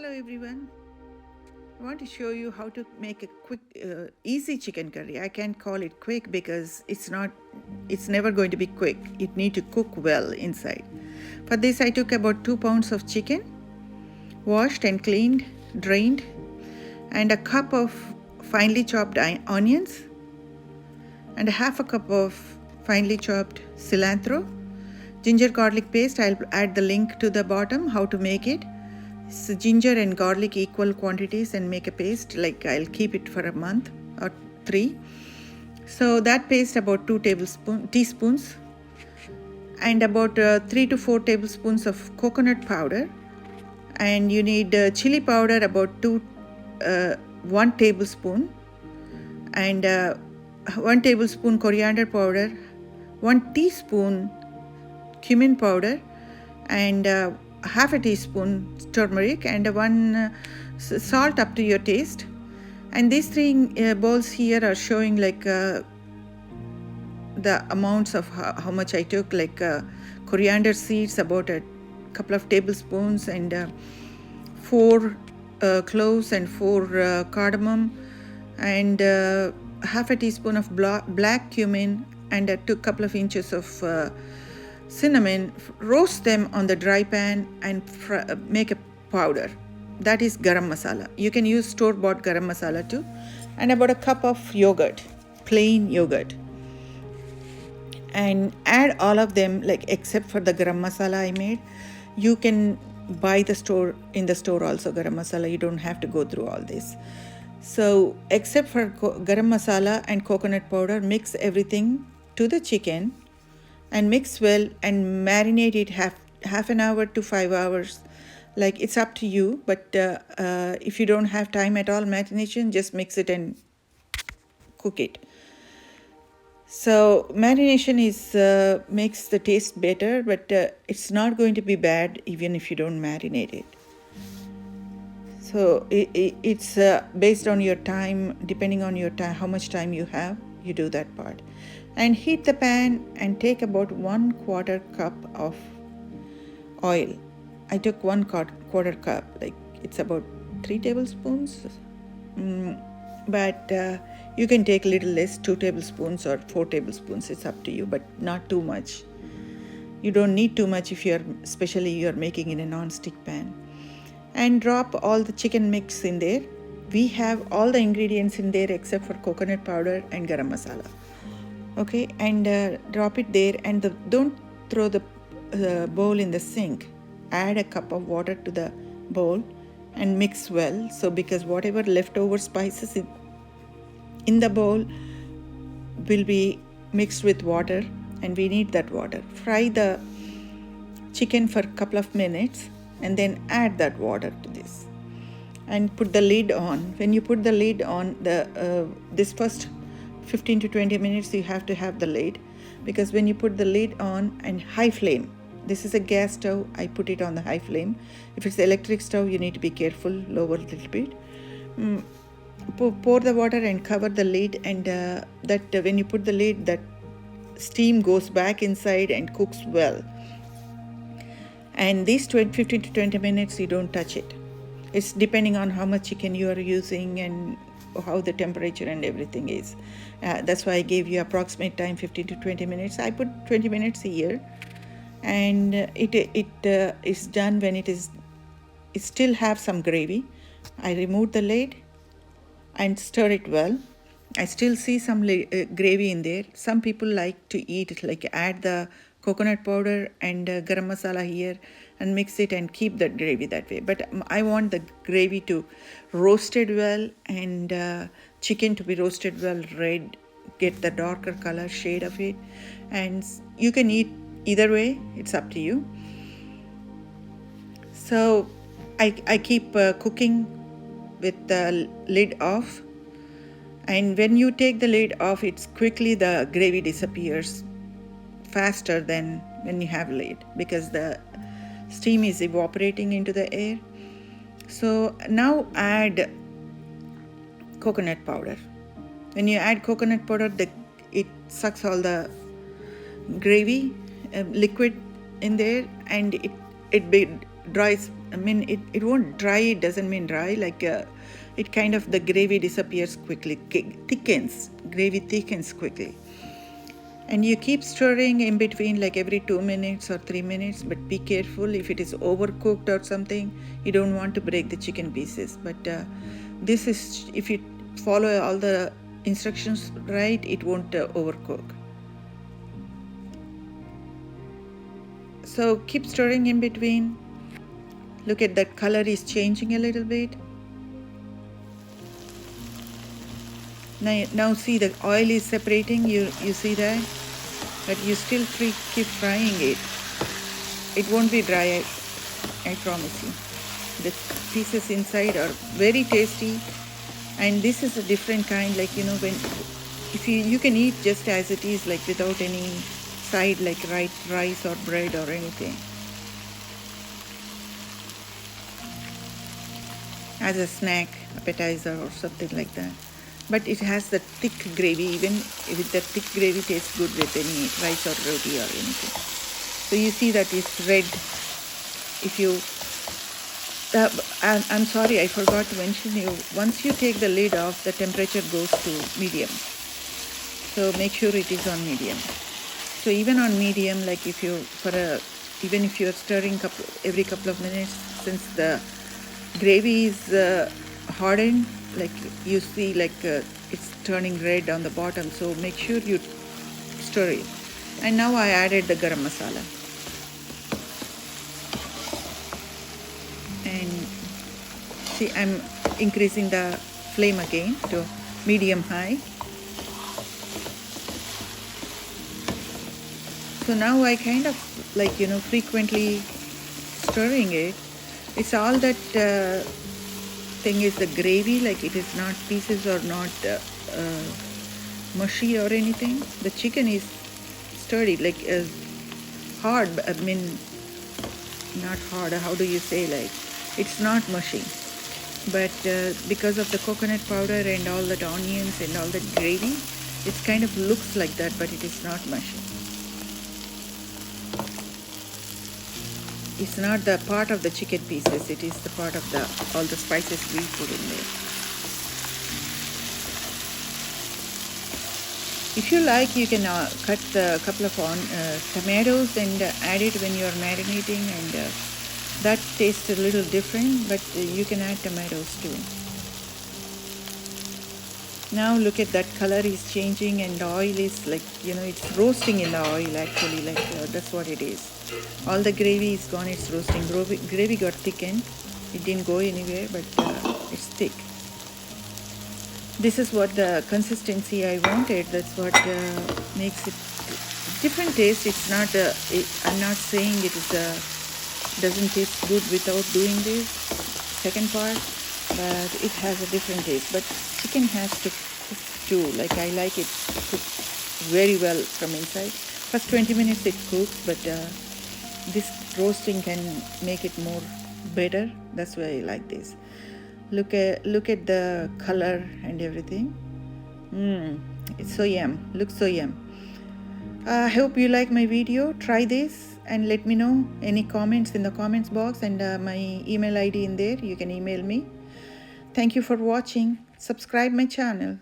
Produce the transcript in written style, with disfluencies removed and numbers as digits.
Hello everyone. I want to show you how to make a quick, easy chicken curry. I can't call it quick because it's never going to be quick. It needs to cook well inside. For this, I took about 2 pounds of chicken, washed and cleaned, drained, and a cup of finely chopped onions, and a half a cup of finely chopped cilantro, ginger garlic paste. I'll add the link to the bottom how to make it. So ginger and garlic equal quantities and make a paste, like I'll keep it for a month or 3. So that paste about 2 teaspoons, and about 3 to 4 tablespoons of coconut powder, and you need chili powder about 1 tablespoon, and 1 tablespoon coriander powder, 1 teaspoon cumin powder, and half a teaspoon turmeric, and 1 salt up to your taste. And these 3 bowls here are showing like the amounts of how much I took, like coriander seeds about a couple of tablespoons, and 4 cloves and 4 cardamom, and half a teaspoon of black cumin, and a couple of inches of cinnamon. Roast them on the dry pan and make a powder. That is garam masala. You can use store-bought garam masala too. And about a cup of yogurt, plain yogurt. And add all of them, like except for the garam masala I made. You can buy in the store also garam masala. You don't have to go through all this. So except for garam masala and coconut powder, mix everything to the chicken and mix well and marinate it half an hour to 5 hours. Like, it's up to you, but if you don't have time at all marination, just mix it and cook it. So marination makes the taste better, but it's not going to be bad even if you don't marinate it. So it's based on your time, depending on your time, how much time you have, you do that part. And heat the pan and take about 1/4 cup of oil. I took 1/4 cup, like it's about 3 tablespoons. But you can take a little less, 2 tablespoons or 4 tablespoons. It's up to you, but not too much. You don't need too much especially you're making in a non-stick pan. And drop all the chicken mix in there. We have all the ingredients in there except for coconut powder and garam masala. Okay, and drop it there, and don't throw the bowl in the sink. Add a cup of water to the bowl and mix well. So because whatever leftover spices in the bowl will be mixed with water, and we need that water. Fry the chicken for a couple of minutes and then add that water to this and put the lid on. When you put the lid on, this first 15 to 20 minutes you have to have the lid, because when you put the lid on and high flame, this is a gas stove, I put it on the high flame. If it's electric stove, you need to be careful, lower a little bit. Pour the water and cover the lid, and when you put the lid, that steam goes back inside and cooks well. And these 15 to 20 minutes you don't touch it. It's depending on how much chicken you are using and how the temperature and everything is. That's why I gave you approximate time, 15 to 20 minutes. I put 20 minutes here, and it is done when it still have some gravy. I remove the lid and stir it well. I still see some gravy in there. Some people like to eat it, like add the coconut powder and garam masala here and mix it and keep that gravy that way. But I want the gravy to roasted well, and chicken to be roasted well, red, get the darker color shade of it. And you can eat either way, it's up to you. So I keep cooking with the lid off, and when you take the lid off, it's quickly the gravy disappears faster than when you have lid, because the steam is evaporating into the air. So now add coconut powder. When you add coconut powder, it sucks all the gravy liquid in there, and it dries, I mean, it won't dry, it doesn't mean dry, like it kind of, the gravy disappears quickly, thickens, gravy thickens quickly. And you keep stirring in between, like every 2 minutes or 3 minutes, but be careful if it is overcooked or something, you don't want to break the chicken pieces. But this is, if you follow all the instructions right, it won't overcook. So keep stirring in between. Look at that, color is changing a little bit. Now see, the oil is separating, you see that? But you still keep frying it. It won't be dry, I promise you. The pieces inside are very tasty, and this is a different kind, like, you know, when if you can eat just as it is, like without any side, like rice or bread or anything, as a snack, appetizer or something like that. But it has the thick gravy, even with the thick gravy tastes good with any rice or roti or anything. So you see that it's red. If you, I'm sorry, I forgot to mention you, once you take the lid off, the temperature goes to medium. So make sure it is on medium. So even on medium, like if you, even if you're stirring every couple of minutes, since the gravy is hardened, like you see, like it's turning red on the bottom, so make sure you stir it. And now I added the garam masala, and see, I'm increasing the flame again to medium high. So now I kind of, like, you know, frequently stirring it. It's all that thing is the gravy, like it is not pieces or not mushy or anything. The chicken is sturdy, like hard, I mean, not hard, how do you say, like it's not mushy. But because of the coconut powder and all that onions and all that gravy, it kind of looks like that, but it is not mushy. It's not the part of the chicken pieces, it is the part of all the spices we put in there. If you like, you can cut a couple of tomatoes and add it when you're marinating, and that tastes a little different, but you can add tomatoes too. Now look at that, color is changing and the oil is, like, you know, it's roasting in the oil actually, like that's what it is. All the gravy is gone, it's roasting. Gravy got thickened, it didn't go anywhere, but it's thick. This is what the consistency I wanted, that's what makes it different taste. It's not, I'm not saying it is doesn't taste good without doing this second part, but it has a different taste. But chicken has to cook too, like I like it cooked very well from inside. First 20 minutes it cooks, but this roasting can make it more better. That's why I like this. Look at the color and everything. It's so yum, looks so yum. I hope you like my video. Try this and let me know any comments in the comments box, and my email ID in there, you can email me. Thank you for watching. Subscribe my channel.